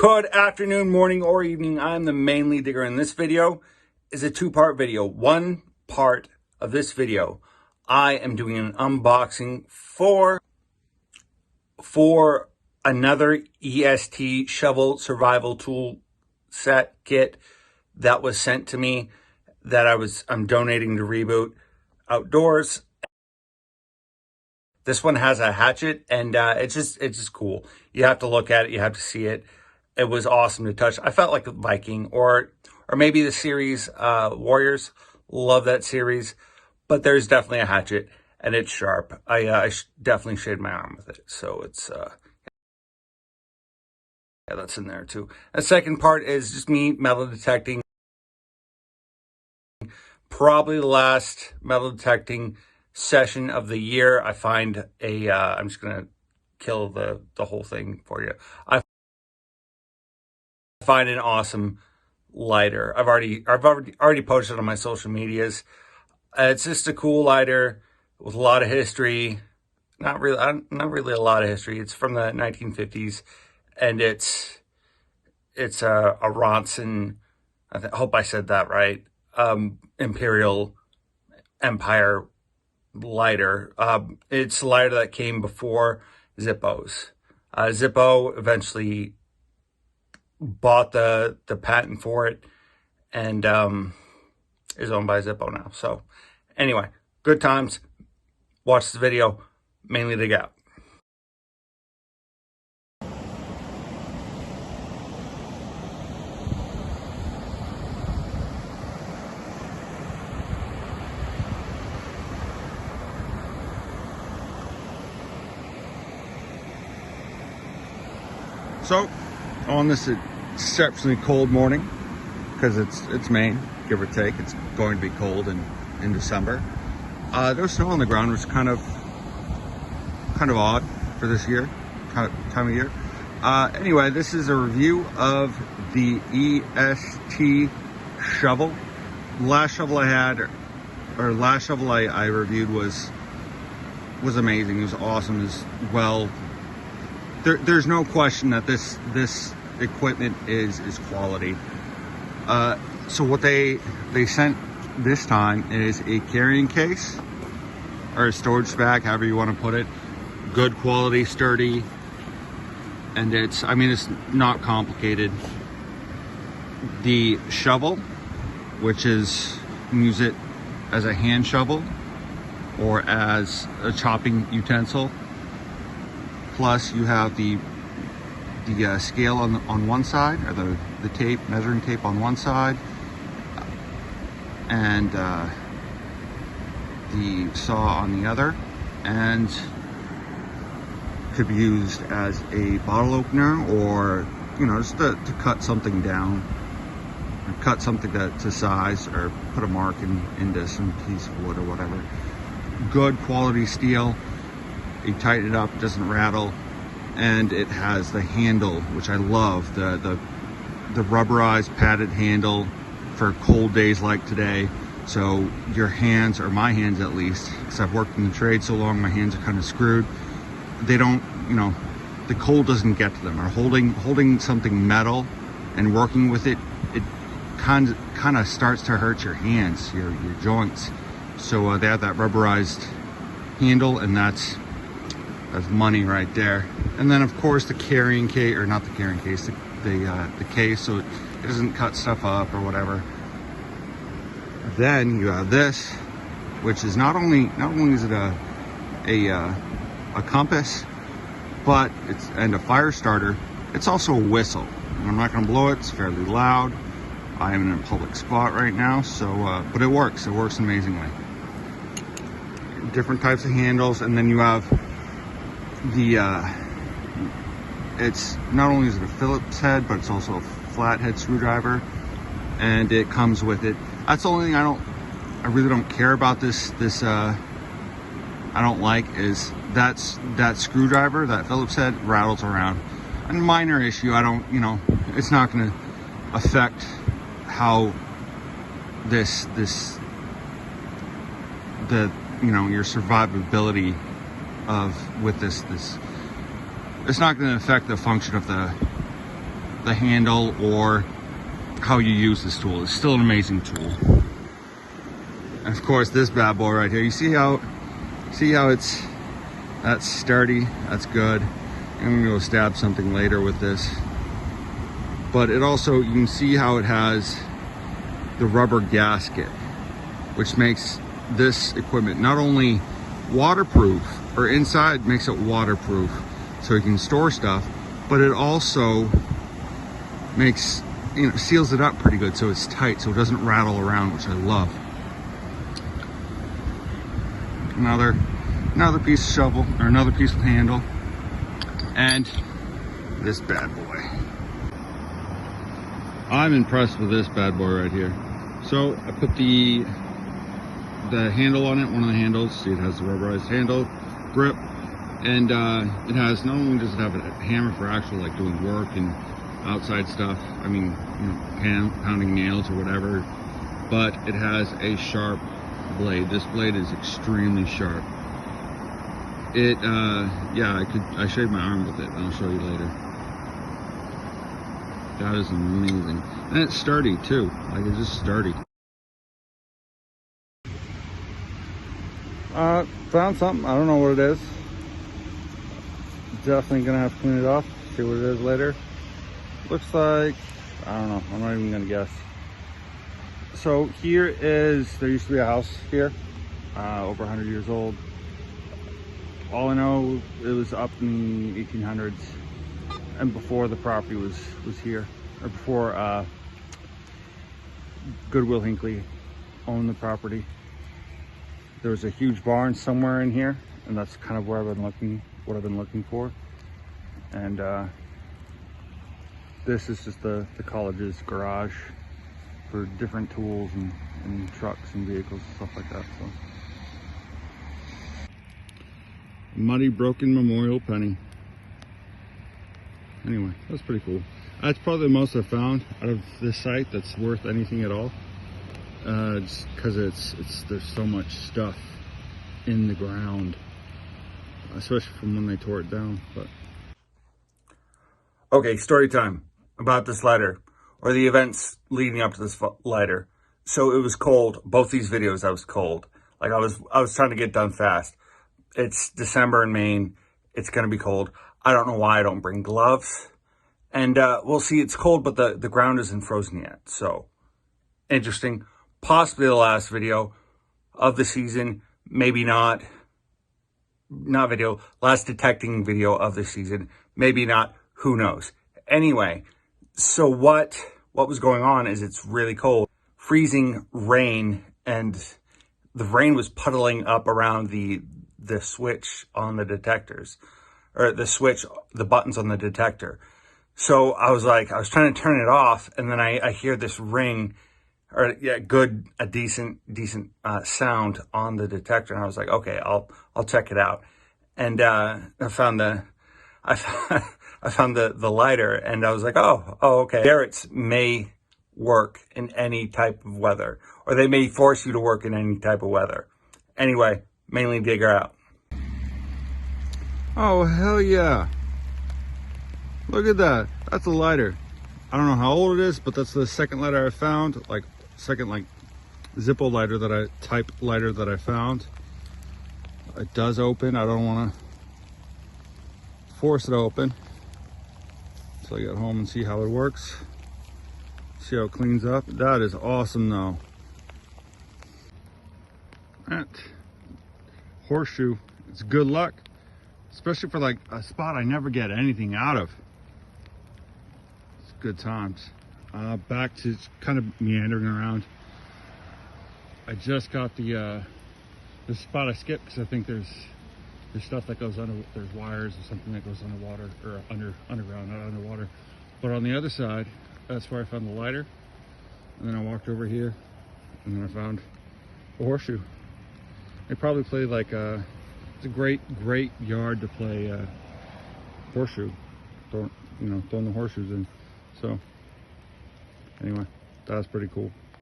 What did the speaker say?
Good afternoon, morning, or evening. I'm the Maine digger, and this video is a two-part video. One part of this video, I am doing an unboxing for another EST shovel survival tool set kit that was sent to me that I'm donating to Reboot Outdoors. This one has a hatchet, and it's just cool. You have to look at it, you have to see it. It was awesome to touch. I felt like a Viking, or maybe the series Warriors. Love that series, but there's definitely a hatchet, and it's sharp. I definitely shaved my arm with it, so it's yeah, that's in there too. The second part is just me metal detecting. Probably the last metal detecting session of the year. I find a I'm just gonna kill the whole thing for you. I find an awesome lighter. I've already posted on my social medias. It's just a cool lighter with a lot of history. Not really a lot of history. It's from the 1950s, and it's a Ronson. I hope I said that right. Imperial Empire lighter. It's a lighter that came before Zippo's. Zippo eventually bought the patent for it, and is owned by Zippo now. So anyway, good times. Watch the video, mainly dig out. So on this exceptionally cold morning, because it's Maine, give or take, it's going to be cold in December. There was snow on the ground, which is kind of odd for this year, time of year. Anyway, this is a review of the EST shovel. Last shovel I reviewed was amazing. It was awesome as well. There's no question that this equipment is quality. So what they sent this time is a carrying case or a storage bag, however you want to put it. Good quality, sturdy, and it's not complicated. The shovel, which is, you can use it as a hand shovel or as a chopping utensil. Plus you have the scale on one side, or the tape, measuring tape on one side, and the saw on the other, and could be used as a bottle opener, or just to cut something down, or cut something to size, or put a mark into some piece of wood or whatever. Good quality steel. You tighten it up, it doesn't rattle, and it has the handle, which I love, the rubberized padded handle for cold days like today. So your hands, or my hands at least, because I've worked in the trade so long, my hands are kind of screwed. They don't, the cold doesn't get to them. Or holding something metal and working with it, it kind of starts to hurt your hands, your joints. So they have that rubberized handle, and that's money right there. And then of course the carrying case, or not the carrying case, the case, so it doesn't cut stuff up or whatever. Then you have this, which is not only is it a compass, but and a fire starter. It's also a whistle. And I'm not going to blow it. It's fairly loud. I am in a public spot right now, so but it works. It works amazingly. Different types of handles, and then you have it's not only is it a Phillips head, but it's also a flathead screwdriver, and it comes with it. That's the only thing I really don't care about this I don't like, is that screwdriver, that Phillips head rattles around. A minor issue. I don't, it's not going to affect how your survivability with this. It's not going to affect the function of the handle or how you use this tool. It's still an amazing tool. And of course, this bad boy right here, you see how that's sturdy, that's good. I'm gonna go stab something later with this. But it also, you can see how it has the rubber gasket, which makes this equipment not only waterproof, or inside makes it waterproof so you can store stuff, but it also makes, you know, seals it up pretty good so it's tight, so it doesn't rattle around, which I love. Another piece of shovel, or another piece of handle, and this bad boy. I'm impressed with this bad boy right here. So I put the handle on it, one of the handles. See, it has the rubberized handle grip, and it has, not only does it have a hammer for actual like doing work and outside stuff, I mean, you know, pounding nails or whatever, but it has a sharp blade. This blade is extremely sharp. It yeah, I shaved my arm with it, and I'll show you later. That is amazing. And it's sturdy too, like it's just sturdy. Found something, I don't know what it is. Definitely gonna have to clean it off, see what it is later. Looks like, I don't know, I'm not even gonna guess. So here is, there used to be a house here, over 100 years old. All I know, it was up in the 1800s, and before the property was here, or before Goodwill Hinckley owned the property. There was a huge barn somewhere in here, and that's kind of where I've been looking, what I've been looking for. And this is just the college's garage for different tools and trucks and vehicles and stuff like that. So, muddy, broken memorial penny. Anyway, that's pretty cool. That's probably the most I've found out of this site that's worth anything at all. Just because there's so much stuff in the ground, especially from when they tore it down. But okay, story time about this lighter, or the events leading up to this lighter. So it was cold. Both these videos, I was cold. Like I was trying to get done fast. It's December in Maine. It's gonna be cold. I don't know why I don't bring gloves. And we'll see. It's cold, but the ground isn't frozen yet. So interesting. Possibly the last video of the season. Maybe not. Not video. Last detecting video of the season. Maybe not. Who knows? Anyway, so what was going on is it's really cold. Freezing rain, and the rain was puddling up around the switch on the detectors, or the buttons on the detector. So I was trying to turn it off, and then I hear this ring, or yeah, a decent sound on the detector, and I was like, okay, I'll check it out. And I found the lighter, and I was like, oh, okay. Ferrets may work in any type of weather, or they may force you to work in any type of weather. Anyway, mainly digger out. Oh, hell yeah. Look at that. That's a lighter. I don't know how old it is, but that's the second lighter I found. Second Zippo lighter type lighter that I found. It does open. I don't want to force it open. So I get home and see how it works. See how it cleans up. That is awesome though. That horseshoe, it's good luck. Especially for like a spot I never get anything out of. It's good times. Back to kind of meandering around. I just got the spot I skipped because I think there's stuff that goes under, there's wires or something that goes underwater, or underground, not underwater. But on the other side, that's where I found the lighter. And then I walked over here, and then I found a horseshoe. They probably play like it's a great yard to play horseshoe. Throwing the horseshoes in. So anyway, that's pretty cool.